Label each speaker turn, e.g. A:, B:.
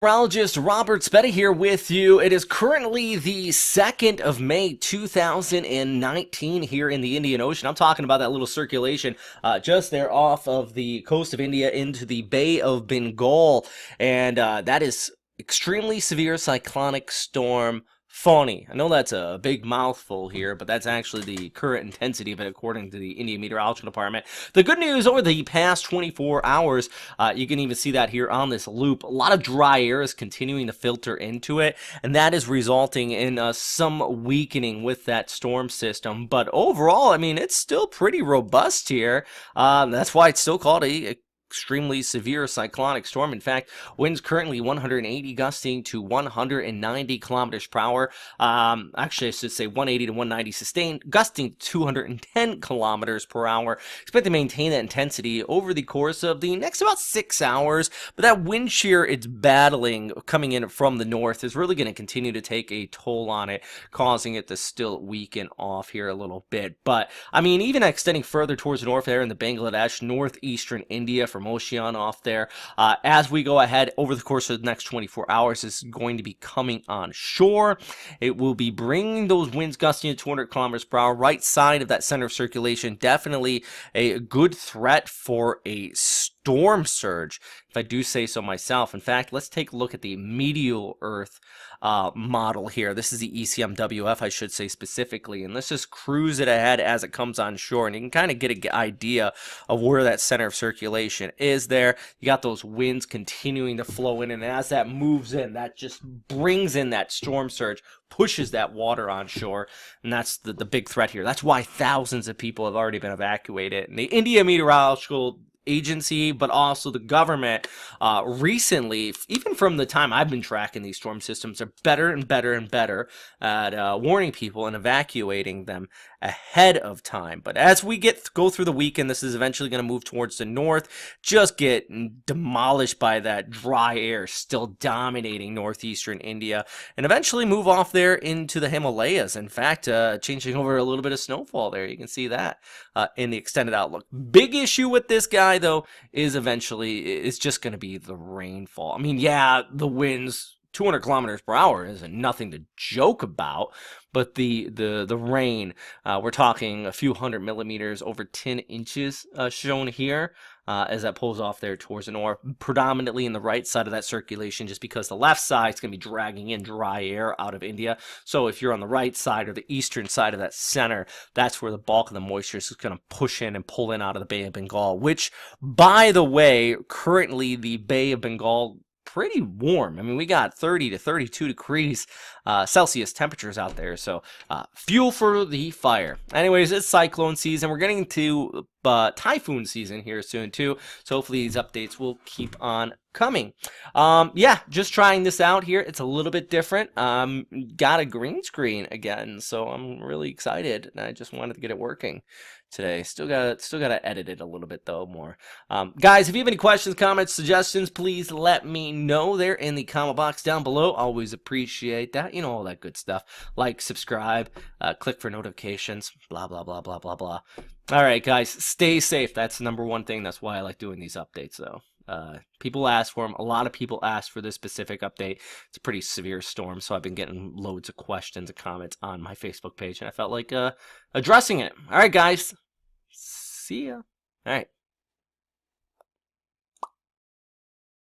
A: Meteorologist Robert Spetta here with you. It is currently the 2nd of May 2019 here in the Indian Ocean. I'm talking about that little circulation just there off of the coast of India into the Bay of Bengal. And that is extremely severe cyclonic storm Fani. I know that's a big mouthful here, but that's actually the current intensity of it according to the Indian Meteorological Department. The good news over the past 24 hours, you can even see that here on this loop. A lot of dry air is continuing to filter into it, and that is resulting in some weakening with that storm system. But overall, I mean, it's still pretty robust here. That's why it's still called a extremely severe cyclonic storm. In fact, winds currently 180 gusting to 190 kilometers per hour. Actually, I should say 180 to 190 sustained, gusting 210 kilometers per hour. Expect to maintain that intensity over the course of the next about 6 hours. But that wind shear it's battling coming in from the north is really going to continue to take a toll on it, causing it to still weaken off here a little bit. But I mean, even extending further towards the north there in the Bangladesh, northeastern India from Ocean off there. As we go ahead over the course of the next 24 hours, is going to be coming on shore. It will be bringing those winds gusting to 200 kilometers per hour, right side of that center of circulation. Definitely a good threat for a storm surge, if I do say so myself. In fact, let's take a look at the medial Earth model here. This is the ECMWF, I should say specifically, and let's just cruise it ahead as it comes on shore, and you can kind of get an idea of where that center of circulation is there. You got those winds continuing to flow in, and as that moves in, that just brings in that storm surge, pushes that water on shore, and that's the big threat here. That's why thousands of people have already been evacuated. And the India Meteorological Agency, but also the government recently, even from the time I've been tracking these storm systems, are better and better and better at warning people and evacuating them ahead of time. But as we go through the weekend, this is eventually going to move towards the north, just get demolished by that dry air still dominating northeastern India, and eventually move off there into the Himalayas. In fact, changing over a little bit of snowfall there. You can see that in the extended outlook. Big issue with this guy, though, is eventually it's just going to be the rainfall. I mean, yeah, the winds 200 kilometers per hour isn't nothing to joke about, but the rain, we're talking a few hundred millimeters, over 10 inches shown here, as that pulls off there towards the north, predominantly in the right side of that circulation, just because the left side is going to be dragging in dry air out of India. So if you're on the right side or the eastern side of that center, that's where the bulk of the moisture is going to push in and pull in out of the Bay of Bengal, which, by the way, currently the Bay of Bengal pretty warm. I mean, we got 30 to 32 degrees Celsius temperatures out there, so fuel for the fire. Anyways, it's cyclone season. We're getting to typhoon season here soon too, so hopefully these updates will keep on coming. Yeah, just trying this out here. It's a little bit different. Got a green screen again, so I'm really excited, and I just wanted to get it working today. Still gotta edit it a little bit though more. Guys, if you have any questions, comments, suggestions, please let me know there in the comment box down below. Always appreciate that. You know, all that good stuff. Like, subscribe, click for notifications, blah blah blah blah blah blah. All right, guys, stay safe. That's the #1 thing. That's why I like doing these updates, though. People ask for them. A lot of people ask for this specific update. It's a pretty severe storm, so I've been getting loads of questions and comments on my Facebook page, and I felt like addressing it. All right, guys. See ya. All right.